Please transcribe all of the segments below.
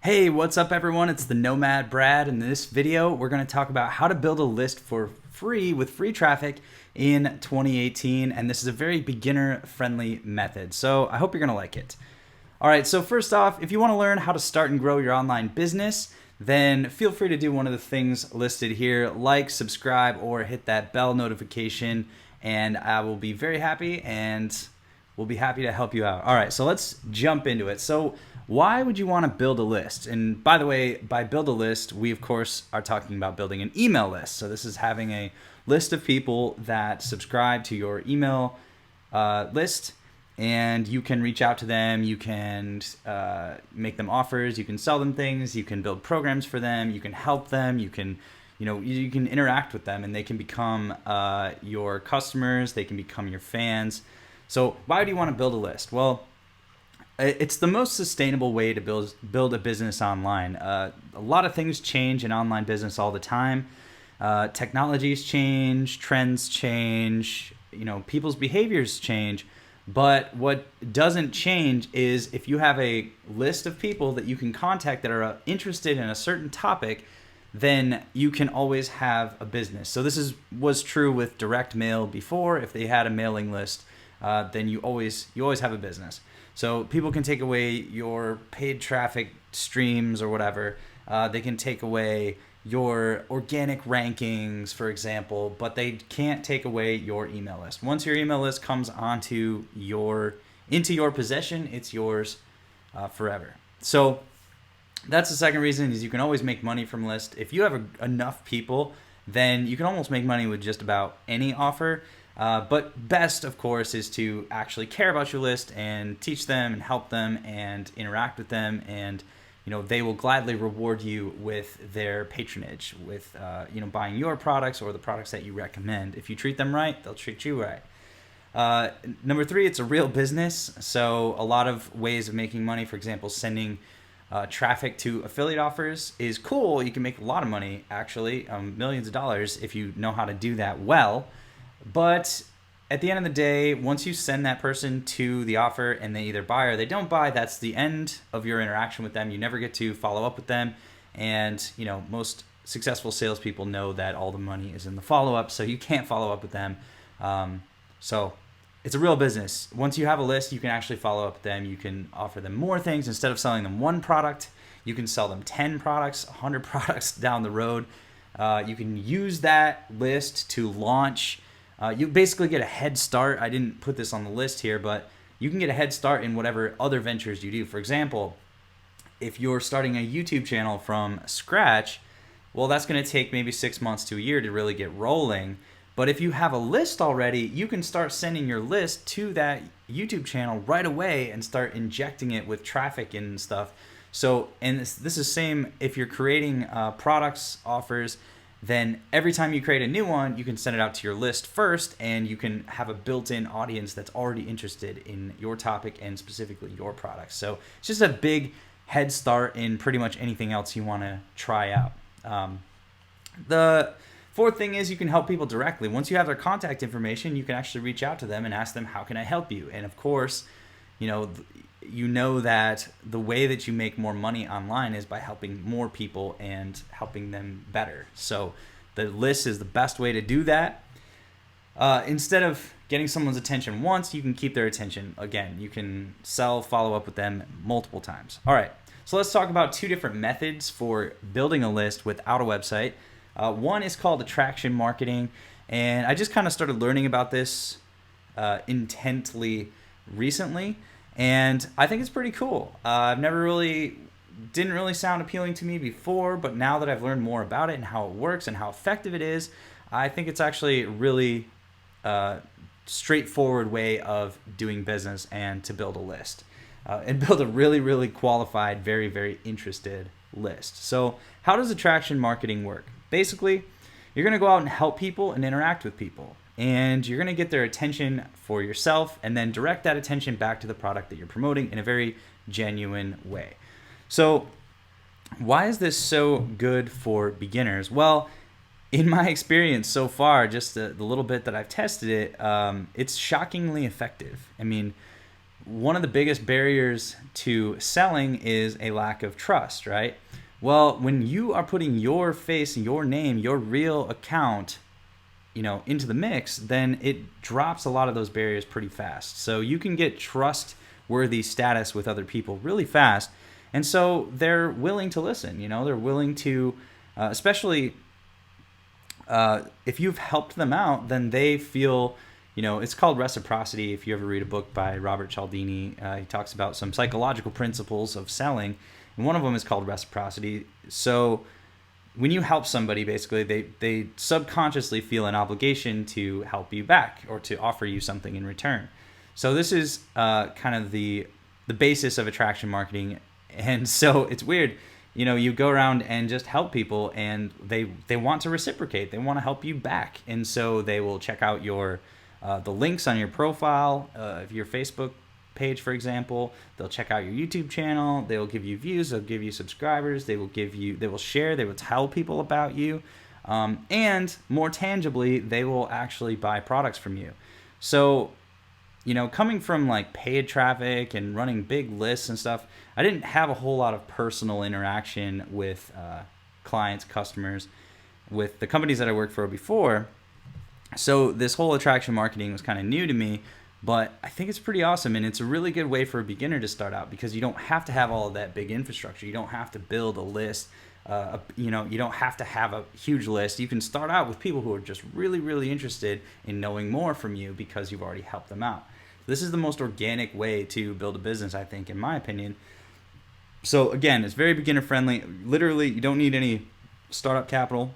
Hey, what's up everyone? It's the Nomad Brad. In this video, we're going to talk about how to build a list for free with free traffic in 2018. And this is a very beginner friendly method. So I hope you're going to like it. All right, so first off, if you want to learn how to start and grow your online business, then feel free to do one of the things listed here, like, subscribe, or hit that bell notification, and I will be very happy and we'll be happy to help you out. All right, so let's jump into it. So why would you want to build a list? And by the way, by build a list, we of course are talking about building an email list. So this is having a list of people that subscribe to your email list, and you can reach out to them. You can make them offers. You can sell them things. You can build programs for them. You can help them. You can interact with them, and they can become your customers. They can become your fans. So why do you want to build a list? Well, it's the most sustainable way to build a business online. A lot of things change in online business all the time. Technologies change, trends change, people's behaviors change. But what doesn't change is if you have a list of people that you can contact that are interested in a certain topic, then you can always have a business. So this was true with direct mail before. If they had a mailing list, then you always have a business. So people can take away your paid traffic streams or whatever. They can take away your organic rankings, for example, but they can't take away your email list. Once your email list comes into your possession, it's yours forever. So that's the second reason, is you can always make money from list. If you have enough people, then you can almost make money with just about any offer. But best, of course, is to actually care about your list and teach them and help them and interact with them. And, they will gladly reward you with their patronage, with, buying your products or the products that you recommend. If you treat them right, they'll treat you right. Number three, it's a real business. So a lot of ways of making money, for example, sending traffic to affiliate offers is cool. You can make a lot of money, actually, millions of dollars if you know how to do that well. But at the end of the day, once you send that person to the offer and they either buy or they don't buy, that's the end of your interaction with them. You never get to follow up with them. And, most successful salespeople know that all the money is in the follow-up, so you can't follow up with them. So it's a real business. Once you have a list, you can actually follow up with them. You can offer them more things. Instead of selling them one product, you can sell them 10 products, 100 products down the road. You can use that list to launch. You basically get a head start. I didn't put this on the list here, but you can get a head start in whatever other ventures you do. For example, if you're starting a YouTube channel from scratch, well, that's going to take maybe 6 months to a year to really get rolling. But if you have a list already, you can start sending your list to that YouTube channel right away and start injecting it with traffic and stuff. So, and this is same if you're creating products, offers. Then every time you create a new one, you can send it out to your list first, and you can have a built-in audience that's already interested in your topic and specifically your product. So it's just a big head start in pretty much anything else you want to try out. The fourth thing is you can help people directly. Once you have their contact information, you can actually reach out to them and ask them, how can I help you? And of course, that the way that you make more money online is by helping more people and helping them better. So the list is the best way to do that. Instead of getting someone's attention once, you can keep their attention. Again, you can follow up with them multiple times. All right, so let's talk about two different methods for building a list without a website. One is called attraction marketing, and I just kind of started learning about this intently recently. And I think it's pretty cool. Didn't really sound appealing to me before, but now that I've learned more about it and how it works and how effective it is, I think it's actually a really straightforward way of doing business and to build a list and build a really, really qualified, very, very interested list. So how does attraction marketing work? Basically, you're going to go out and help people and interact with people. And you're going to get their attention for yourself and then direct that attention back to the product that you're promoting in a very genuine way. So why is this so good for beginners? Well, in my experience so far, just the little bit that I've tested it, it's shockingly effective. I mean, one of the biggest barriers to selling is a lack of trust, right? Well, when you are putting your face, your name, your real account, into the mix, then it drops a lot of those barriers pretty fast. So you can get trustworthy status with other people really fast. And so they're willing to listen, they're willing to, especially if you've helped them out, then they feel, it's called reciprocity. If you ever read a book by Robert Cialdini, he talks about some psychological principles of selling. And one of them is called reciprocity. So when you help somebody, basically, they subconsciously feel an obligation to help you back or to offer you something in return. So this is kind of the basis of attraction marketing. And so it's weird, you go around and just help people, and they want to reciprocate. They want to help you back. And so they will check out your the links on your profile of your Facebook page, for example. They'll check out your YouTube channel. They will give you views. They'll give you subscribers. They will share. They will tell people about you. And more tangibly, they will actually buy products from you. So, coming from like paid traffic and running big lists and stuff, I didn't have a whole lot of personal interaction with clients, customers, with the companies that I worked for before. So this whole attraction marketing was kind of new to me. But I think it's pretty awesome, and it's a really good way for a beginner to start out, because you don't have to have all of that big infrastructure. You don't have to build a list. You don't have to have a huge list. You can start out with people who are just really, really interested in knowing more from you because you've already helped them out. This is the most organic way to build a business, I think, in my opinion. So again, it's very beginner friendly. Literally, you don't need any startup capital.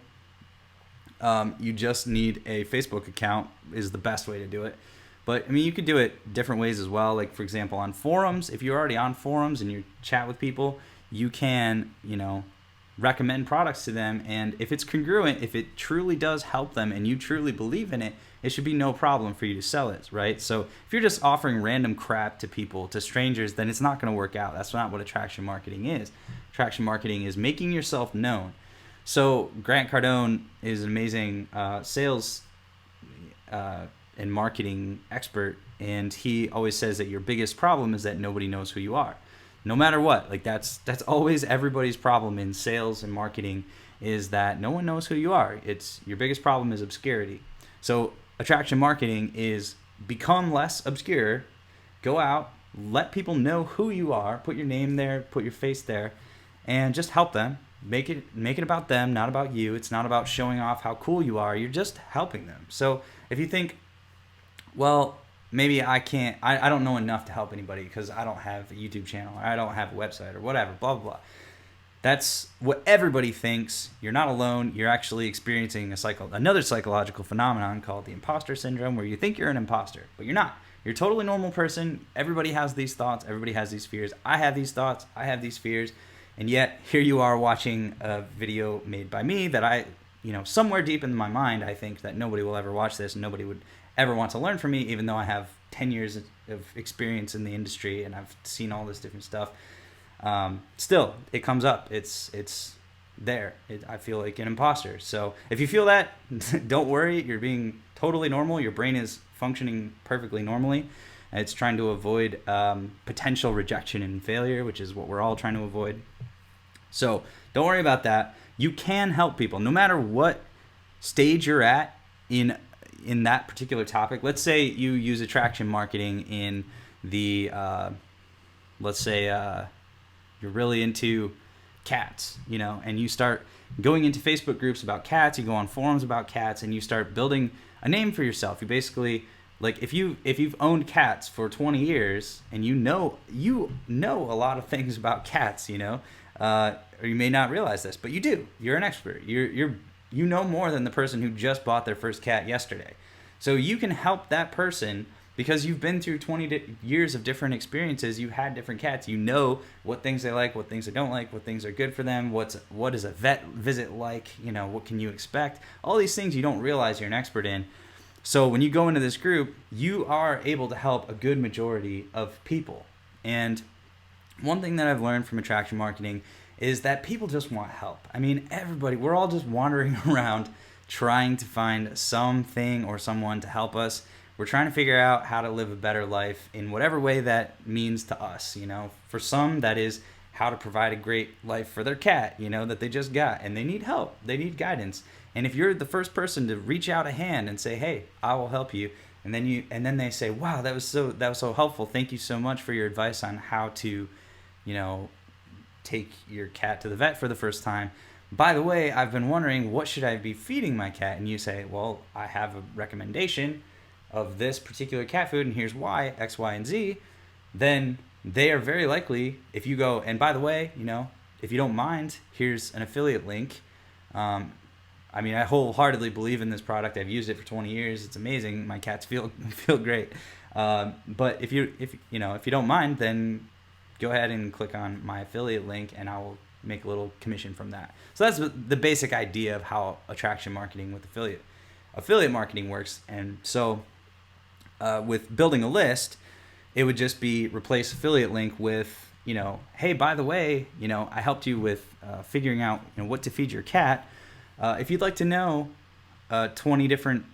You just need a Facebook account is the best way to do it. But, you could do it different ways as well. Like, for example, on forums, if you're already on forums and you chat with people, you can, recommend products to them. And if it's congruent, if it truly does help them and you truly believe in it, it should be no problem for you to sell it, right? So if you're just offering random crap to people, to strangers, then it's not going to work out. That's not what attraction marketing is. Attraction marketing is making yourself known. So Grant Cardone is an amazing sales and marketing expert, and he always says that your biggest problem is that nobody knows who you are, no matter what. Like that's always everybody's problem in sales and marketing, is that no one knows who you are. It's your biggest problem is obscurity. So attraction marketing is become less obscure, go out, let people know who you are, put your name there, put your face there, and just help them. Make it about them, not about you. It's not about showing off how cool you are. You're just helping them. So if you think, well, maybe I don't know enough to help anybody because I don't have a YouTube channel, or I don't have a website, or whatever, blah, blah, blah. That's what everybody thinks. You're not alone. You're actually experiencing another psychological phenomenon called the imposter syndrome, where you think you're an imposter, but you're not. You're a totally normal person. Everybody has these thoughts. Everybody has these fears. I have these thoughts. I have these fears. And yet here you are watching a video made by me that I, somewhere deep in my mind, I think that nobody will ever watch this and nobody would ever want to learn from me, even though I have 10 years of experience in the industry and I've seen all this different stuff. Still, it comes up. It's there. I feel like an imposter. So if you feel that, don't worry. You're being totally normal. Your brain is functioning perfectly normally. It's trying to avoid potential rejection and failure, which is what we're all trying to avoid. So don't worry about that. You can help people no matter what stage you're at in that particular topic. Let's say you use attraction marketing in the, let's say you're really into cats, and you start going into Facebook groups about cats, you go on forums about cats, and you start building a name for yourself. You basically, like, if you've owned cats for 20 years and you know a lot of things about cats, or you may not realize this, but you do. You're an expert. You know more than the person who just bought their first cat yesterday. So you can help that person because you've been through 20 years of different experiences. You've had different cats. You know what things they like, what things they don't like, what things are good for them, what is a vet visit like, what can you expect? All these things you don't realize you're an expert in. So when you go into this group, you are able to help a good majority of people. And one thing that I've learned from attraction marketing is that people just want help. I mean, everybody, we're all just wandering around trying to find something or someone to help us. we're trying to figure out how to live a better life in whatever way that means to us. For some, that is how to provide a great life for their cat, that they just got, and they need help, they need guidance. And if you're the first person to reach out a hand and say, hey, I will help you, and then they say, wow, that was so helpful, thank you so much for your advice on how to take your cat to the vet for the first time. By the way, I've been wondering, what should I be feeding my cat? And you say, well, I have a recommendation of this particular cat food, and here's why, X, Y, and Z. Then they are very likely, if you go, and by the way, if you don't mind, here's an affiliate link. I wholeheartedly believe in this product. I've used it for 20 years. It's amazing. My cats feel great. But if you don't mind, then go ahead and click on my affiliate link, and I will make a little commission from that. So that's the basic idea of how attraction marketing with affiliate marketing works. And so with building a list, it would just be replace affiliate link with, hey, by the way, I helped you with figuring out what to feed your cat. If you'd like to know 20 different,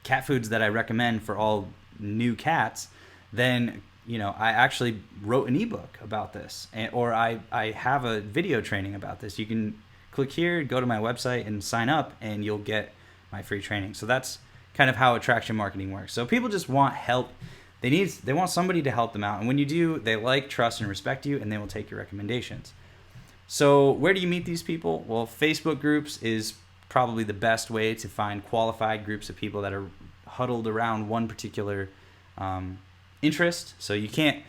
cat foods that I recommend for all new cats, then I actually wrote an ebook about this, or I have a video training about this. You can click here, go to my website, and sign up, and you'll get my free training. So that's kind of how attraction marketing works. So people just want help. They want somebody to help them out, and when you do, they like, trust, and respect you, and they will take your recommendations. So where do you meet these people? Well, Facebook groups is probably the best way to find qualified groups of people that are huddled around one particular interest. So you can't,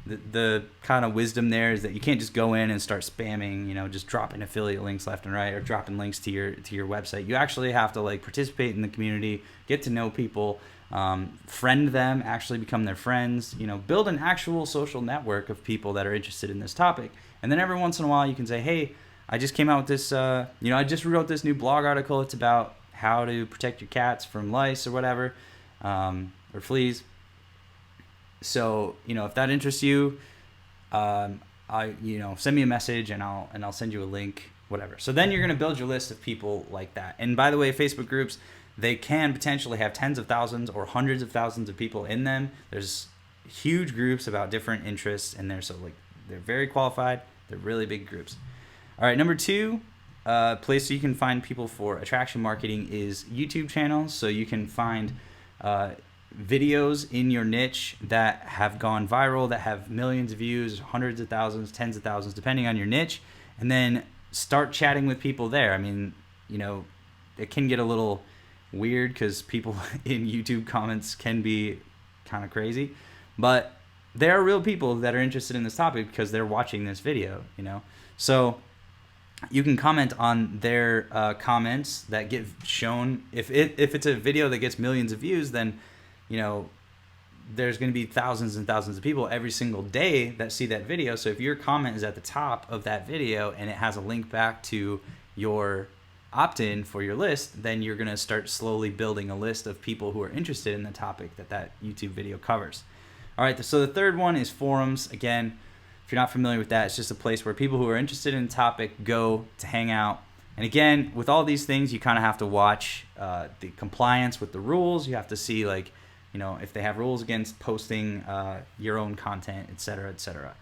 the kind of wisdom there is that you can't just go in and start spamming, just dropping affiliate links left and right, or dropping links to your website. You actually have to participate in the community, get to know people, friend them, actually become their friends, build an actual social network of people that are interested in this topic. And then every once in a while you can say, hey, I just came out with this, I just wrote this new blog article. It's about how to protect your cats from lice or whatever, or fleas. So, if that interests you, send me a message, and I'll send you a link, whatever. So then you're going to build your list of people like that. And by the way, Facebook groups, they can potentially have tens of thousands or hundreds of thousands of people in them. There's huge groups about different interests in there. So they're very qualified. They're really big groups. All right. Number 2, place you can find people for attraction marketing is YouTube channels. So you can find, videos in your niche that have gone viral, that have millions of views, hundreds of thousands, tens of thousands, depending on your niche, and then start chatting with people there. It can get a little weird because people in YouTube comments can be kind of crazy, but there are real people that are interested in this topic because they're watching this video, So you can comment on their comments that get shown. If it's a video that gets millions of views, then there's going to be thousands and thousands of people every single day that see that video. So if your comment is at the top of that video and it has a link back to your opt-in for your list, then you're going to start slowly building a list of people who are interested in the topic that YouTube video covers. All right, so the third one is forums. Again, if you're not familiar with that, it's just a place where people who are interested in the topic go to hang out. And again, with all these things, you kind of have to watch the compliance with the rules. You have to see if they have rules against posting your own content, et cetera, et cetera.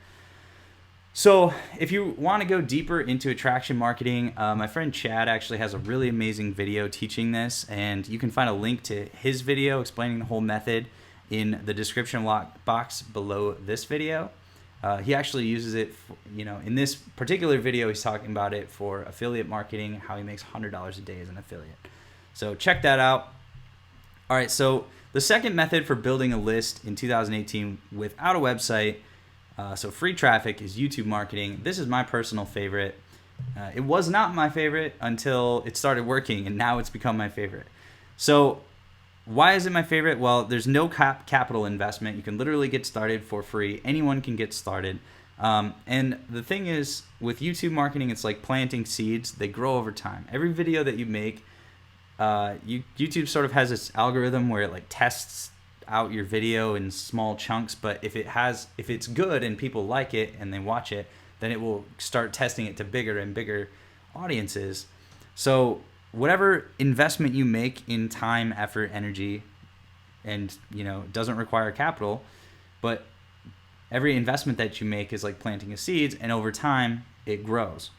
So if you want to go deeper into attraction marketing, my friend Chad actually has a really amazing video teaching this, and you can find a link to his video explaining the whole method in the description box below this video. He actually uses it, in this particular video, he's talking about it for affiliate marketing, how he makes $100 a day as an affiliate. So check that out. All right, so the second method for building a list in 2018 without a website, so free traffic, is YouTube marketing. This is my personal favorite. It was not my favorite until it started working, and now it's become my favorite. So why is it my favorite? Well, there's no capital investment. You can literally get started for free. Anyone can get started. And the thing is, with YouTube marketing, it's like planting seeds. They grow over time. Every video that you make, YouTube sort of has this algorithm where it tests out your video in small chunks, but if it's good and people like it and they watch it, then it will start testing it to bigger and bigger audiences. So whatever investment you make in time, effort, energy, and it doesn't require capital, but every investment that you make is like planting a seed, and over time it grows.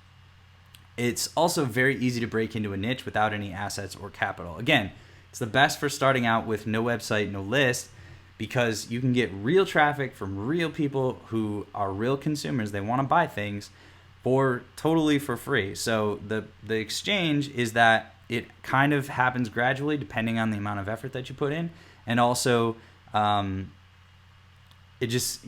It's also very easy to break into a niche without any assets or capital. Again, it's the best for starting out with no website, no list, because you can get real traffic from real people who are real consumers. They want to buy things totally for free. So the exchange is that it kind of happens gradually depending on the amount of effort that you put in, and also it just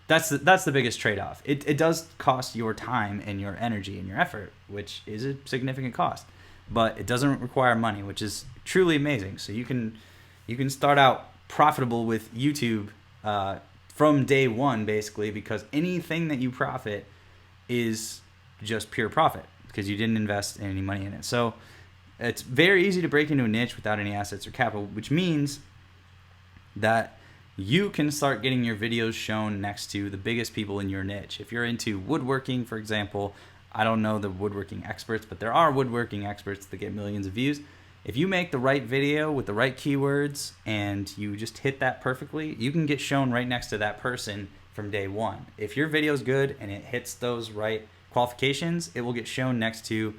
that's the biggest trade-off. It does cost your time and your energy and your effort, which is a significant cost, but it doesn't require money, which is truly amazing. So you can start out profitable with YouTube from day one, basically, because anything that you profit is just pure profit because you didn't invest any money in it. So it's very easy to break into a niche without any assets or capital, which means that you can start getting your videos shown next to the biggest people in your niche. If you're into woodworking, for example, I don't know the woodworking experts, but there are woodworking experts that get millions of views. If you make the right video with the right keywords and you just hit that perfectly, you can get shown right next to that person from day one. If your video is good and it hits those right qualifications, it will get shown next to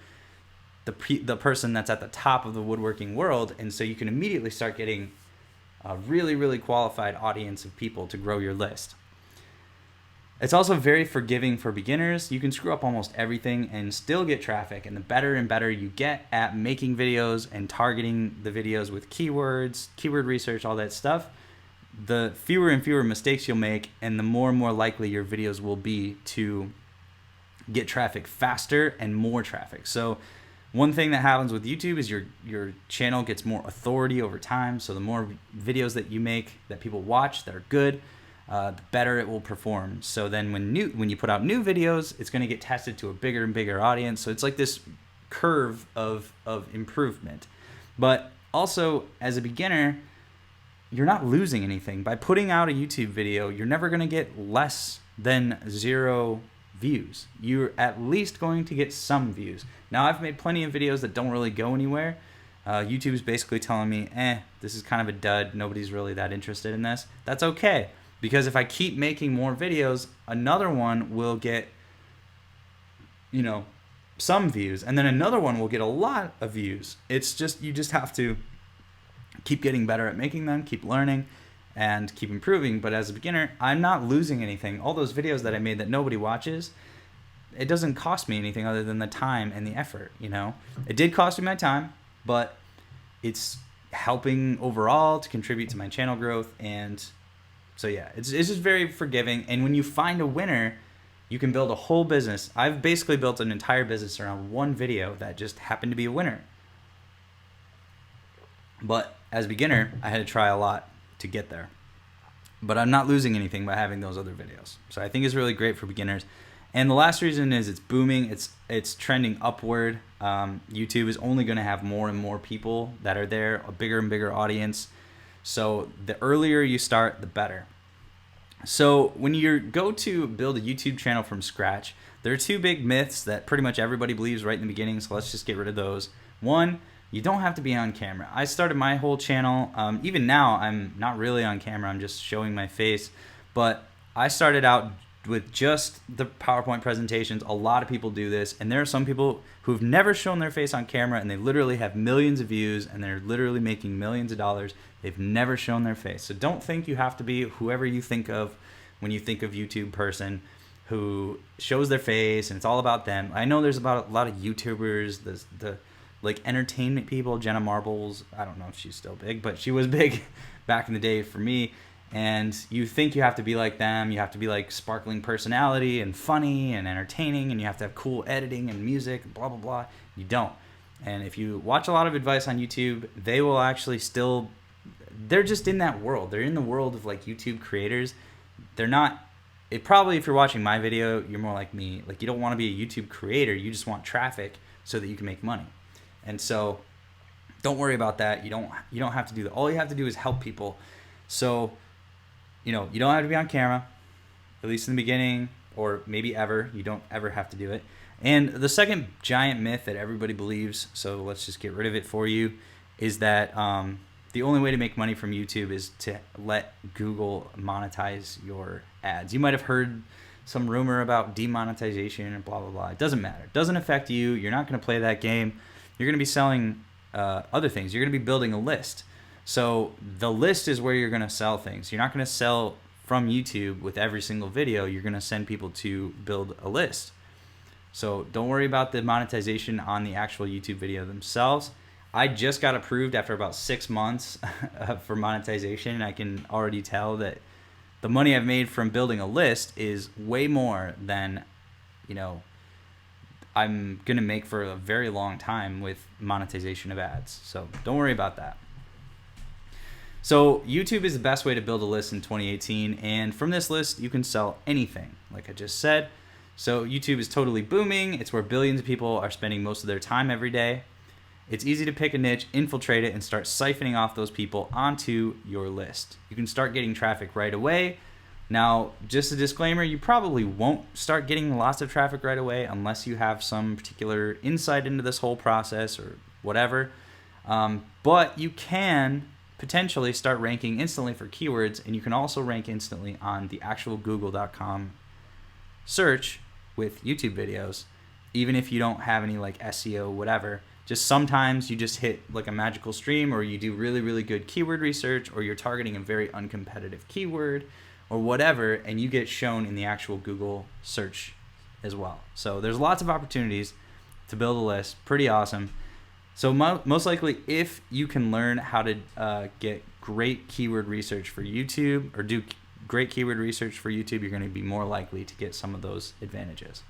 the person that's at the top of the woodworking world, and so you can immediately start getting a really, really qualified audience of people to grow your list. It's also very forgiving for beginners. You can screw up almost everything and still get traffic, and the better and better you get at making videos and targeting the videos with keywords, keyword research, all that stuff, the fewer and fewer mistakes you'll make, and the more and more likely your videos will be to get traffic faster and more traffic. So one thing that happens with YouTube is your channel gets more authority over time. So the more videos that you make that people watch that are good, the better it will perform. So then when you put out new videos, it's going to get tested to a bigger and bigger audience. So it's like this curve of improvement. But also, as a beginner, you're not losing anything. By putting out a YouTube video, you're never going to get less than 0 views. You're at least going to get some views. Now, I've made plenty of videos that don't really go anywhere. YouTube's basically telling me, this is kind of a dud. Nobody's really that interested in this. That's okay, because if I keep making more videos, another one will get, some views, and then another one will get a lot of views. It's just, you just have to keep getting better at making them, keep learning, and keep improving. But as a beginner, I'm not losing anything. All those videos that I made that nobody watches, it doesn't cost me anything other than the time and the effort. It did cost me my time, but it's helping overall to contribute to my channel growth. And so yeah, it's just very forgiving. And when you find a winner, you can build a whole business. I've basically built an entire business around one video that just happened to be a winner. But as a beginner, I had to try a lot to get there. But I'm not losing anything by having those other videos. So I think it's really great for beginners. And the last reason is it's booming. It's trending upward. YouTube is only going to have more and more people that are there, a bigger and bigger audience. So the earlier you start, the better. So when you go to build a YouTube channel from scratch, there are 2 big myths that pretty much everybody believes right in the beginning. So let's just get rid of those. One, you don't have to be on camera. I started my whole channel. Even now, I'm not really on camera. I'm just showing my face. But I started out with just the PowerPoint presentations. A lot of people do this. And there are some people who've never shown their face on camera, and they literally have millions of views, and they're literally making millions of dollars. They've never shown their face. So don't think you have to be whoever you think of when you think of YouTube person who shows their face and it's all about them. I know there's about a lot of YouTubers, the like entertainment people. Jenna Marbles, I don't know if she's still big, but she was big back in the day for me. And you think you have to be like them. You have to be like sparkling personality and funny and entertaining, and you have to have cool editing and music and blah, blah, blah. You don't. And if you watch a lot of advice on YouTube, they will actually still, they're just in that world. They're in the world of like YouTube creators. They're not, probably if you're watching my video, you're more like me. Like, you don't want to be a YouTube creator. You just want traffic so that you can make money. And so don't worry about that. You don't have to do that. All you have to do is help people. So, you don't have to be on camera, at least in the beginning, or maybe ever. You don't ever have to do it. And the second giant myth that everybody believes, so let's just get rid of it for you, is that the only way to make money from YouTube is to let Google monetize your ads. You might have heard some rumor about demonetization and blah, blah, blah. It doesn't matter. It doesn't affect you. You're not going to play that game. You're going to be selling other things. You're going to be building a list. So the list is where you're going to sell things. You're not going to sell from YouTube with every single video. You're going to send people to build a list. So don't worry about the monetization on the actual YouTube video themselves. I just got approved after about 6 months for monetization, and I can already tell that the money I've made from building a list is way more than, I'm going to make for a very long time with monetization of ads. So don't worry about that. So YouTube is the best way to build a list in 2018, and from this list you can sell anything, like I just said. So YouTube is totally booming. It's where billions of people are spending most of their time every day. It's easy to pick a niche, infiltrate it, and start siphoning off those people onto your list. You can start getting traffic right away. Now, just a disclaimer, you probably won't start getting lots of traffic right away unless you have some particular insight into this whole process or whatever. But you can potentially start ranking instantly for keywords, and you can also rank instantly on the actual google.com search with YouTube videos, even if you don't have any like SEO, whatever. Just sometimes you just hit like a magical stream, or you do really, really good keyword research, or you're targeting a very uncompetitive keyword or whatever, and you get shown in the actual Google search as well. So there's lots of opportunities to build a list. Pretty awesome. So most likely, if you can learn how to get great keyword research for YouTube, or do great keyword research for YouTube, you're going to be more likely to get some of those advantages.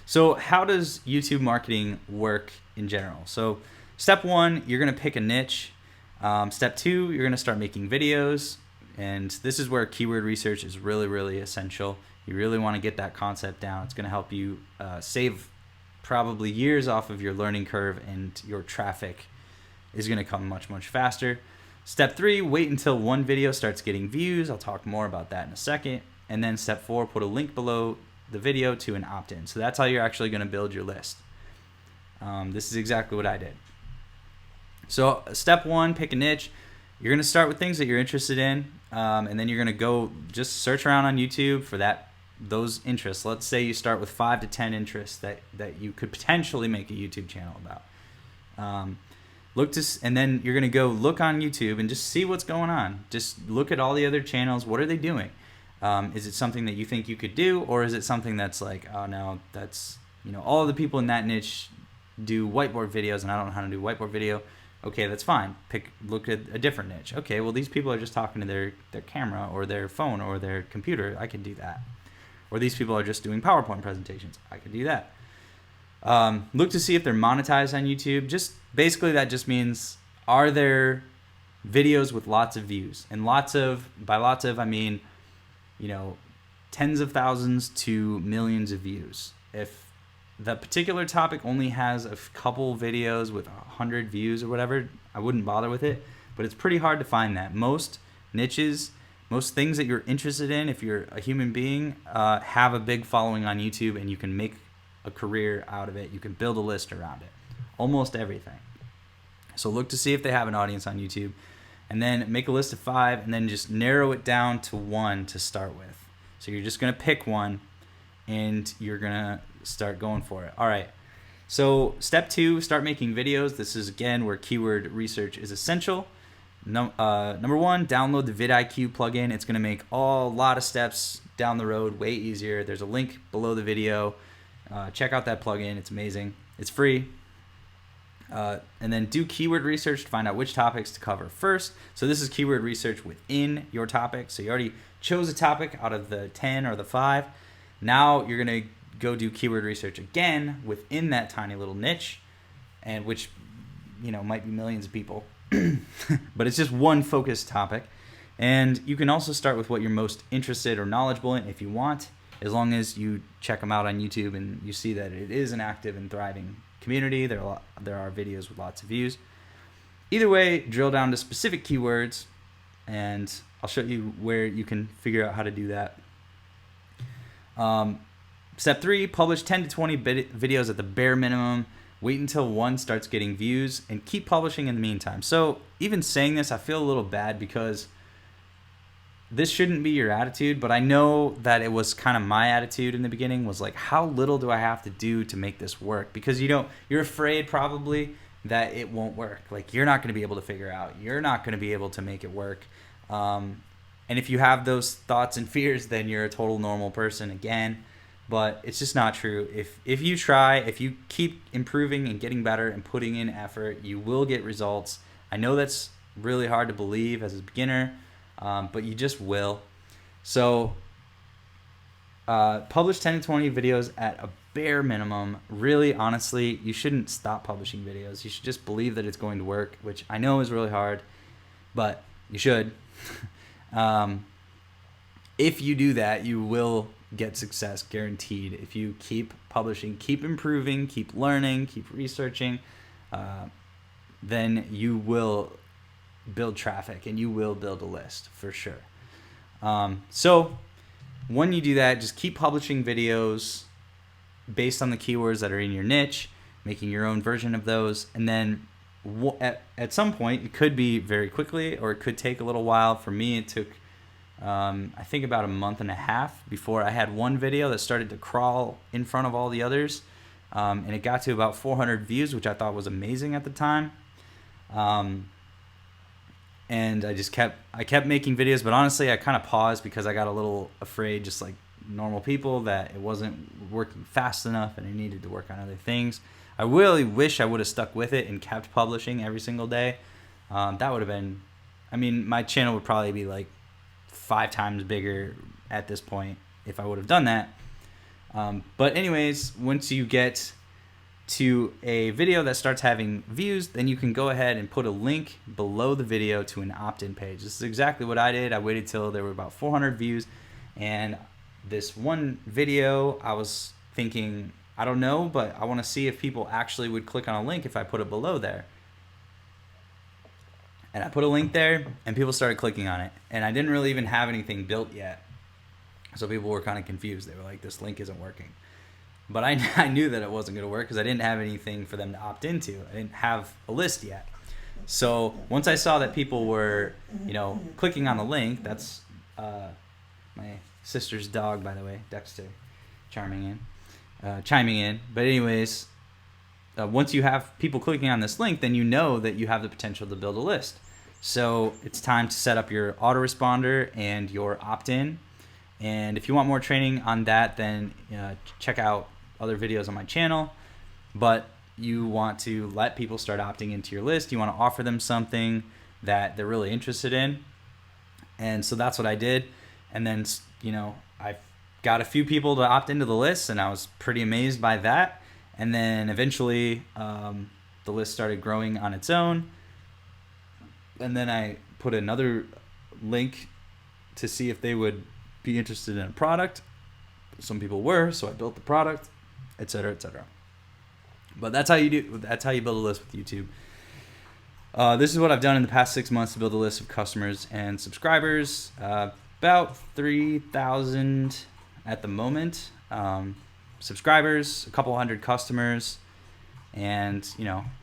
So how does YouTube marketing work in general? So step 1, you're going to pick a niche. Step 2, you're going to start making videos. And this is where keyword research is really, really essential. You really want to get that concept down. It's going to help you save probably years off of your learning curve, and your traffic is going to come much, much faster. Step 3, wait until one video starts getting views. I'll talk more about that in a second. And then step 4, put a link below the video to an opt-in. So that's how you're actually going to build your list. This is exactly what I did. So step 1, pick a niche. You're going to start with things that you're interested in, and then you're going to go just search around on YouTube for those interests. Let's say you start with 5 to 10 interests that you could potentially make a YouTube channel about. And then you're going to go look on YouTube and just see what's going on. Just look at all the other channels. What are they doing? Is it something that you think you could do, or is it something that's like, oh no, that's, all of the people in that niche do whiteboard videos and I don't know how to do whiteboard video. Okay, that's fine. Look at a different niche. Okay, well, these people are just talking to their camera or their phone or their computer. I can do that. Or these people are just doing PowerPoint presentations. I could do that. Look to see if they're monetized on YouTube. Basically that just means, are there videos with lots of views? And by lots of, I mean, tens of thousands to millions of views. If the particular topic only has a couple videos with 100 views or whatever, I wouldn't bother with it. But it's pretty hard to find that. Most niches, most things that you're interested in, if you're a human being, have a big following on YouTube, and you can make a career out of it. You can build a list around it. Almost everything. So look to see if they have an audience on YouTube, and then make a list of 5, and then just narrow it down to 1 to start with. So you're just going to pick one, and you're going to start going for it. All right. So step 2, start making videos. This is, again, where keyword research is essential. Number 1, download the vidIQ plugin. It's going to make a lot of steps down the road way easier. There's a link below the video. Check out that plugin. It's amazing. It's free. And then do keyword research to find out which topics to cover first. So this is keyword research within your topic. So you already chose a topic out of the 10 or the 5. Now you're going to go do keyword research again within that tiny little niche, and which might be millions of people. But it's just one focused topic. And you can also start with what you're most interested or knowledgeable in if you want, as long as you check them out on YouTube and you see that it is an active and thriving community. There are videos with lots of views. Either way, drill down to specific keywords, and I'll show you where you can figure out how to do that. Step 3, publish 10 to 20 videos at the bare minimum. Wait until one starts getting views and keep publishing in the meantime. So even saying this, I feel a little bad because this shouldn't be your attitude, but I know that it was kind of my attitude in the beginning, was like, how little do I have to do to make this work? Because you're afraid probably that it won't work. Like, you're not going to be able to figure out. You're not going to be able to make it work. And if you have those thoughts and fears, then you're a total normal person again. But it's just not true. If you try, if you keep improving and getting better and putting in effort, you will get results. I know that's really hard to believe as a beginner, but you just will. So publish 10 to 20 videos at a bare minimum. Really, honestly, you shouldn't stop publishing videos. You should just believe that it's going to work, which I know is really hard, but you should. If you do that, you will get success, guaranteed. If you keep publishing, keep improving, keep learning, keep researching, then you will build traffic and you will build a list for sure. So when you do that, just keep publishing videos based on the keywords that are in your niche, making your own version of those, and then at some point, it could be very quickly or it could take a little while. For me, it took I think about a month and a half before I had one video that started to crawl in front of all the others, and it got to about 400 views, which I thought was amazing at the time. And I kept making videos, but honestly, I kind of paused because I got a little afraid, just like normal people, that it wasn't working fast enough and I needed to work on other things. I really wish I would have stuck with it and kept publishing every single day. That would have been, my channel would probably be like 5 times bigger at this point if I would have done that. But anyways, once you get to a video that starts having views, then you can go ahead and put a link below the video to an opt-in page. This is exactly what I did. I waited till there were about 400 views, and this one video, I was thinking, I don't know, but I want to see if people actually would click on a link if I put it below there. And I put a link there, and people started clicking on it. And I didn't really even have anything built yet. So people were kind of confused. They were like, this link isn't working. But I knew that it wasn't going to work because I didn't have anything for them to opt into. I didn't have a list yet. So once I saw that people were, clicking on the link, that's my sister's dog, by the way, Dexter, chiming in. But anyways, once you have people clicking on this link, then you know that you have the potential to build a list. So it's time to set up your autoresponder and your opt-in. And if you want more training on that, then check out other videos on my channel. But you want to let people start opting into your list. You want to offer them something that they're really interested in. And so that's what I did. And then, I got a few people to opt into the list, and I was pretty amazed by that. And then eventually the list started growing on its own. And then I put another link to see if they would be interested in a product. Some people were, so I built the product, etc., etc. But that's how you build a list with YouTube. This is what I've done in the past 6 months to build a list of customers and subscribers. About 3,000 at the moment. Subscribers, a couple hundred customers, and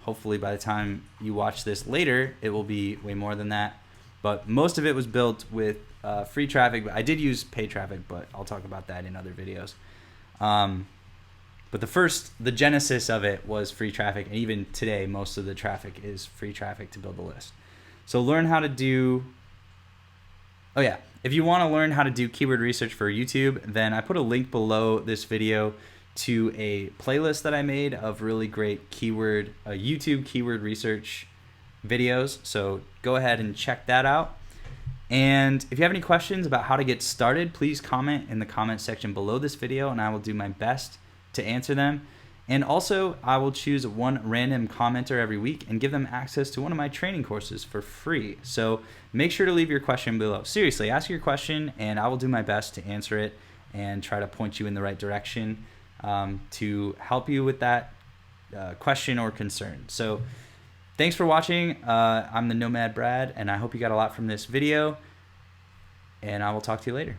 hopefully by the time you watch this later, it will be way more than that. But most of it was built with free traffic. I did use paid traffic, but I'll talk about that in other videos. But the genesis of it was free traffic, and even today, most of the traffic is free traffic to build a list. So learn how to do. Oh yeah, if you want to learn how to do keyword research for YouTube, then I put a link below this video to a playlist that I made of really great YouTube keyword research videos. So go ahead and check that out. And if you have any questions about how to get started, please comment in the comment section below this video, and I will do my best to answer them. And also, I will choose one random commenter every week and give them access to one of my training courses for free. So make sure to leave your question below. Seriously, ask your question, and I will do my best to answer it and try to point you in the right direction to help you with that question or concern. So thanks for watching. I'm the Nomad Brad, and I hope you got a lot from this video, and I will talk to you later.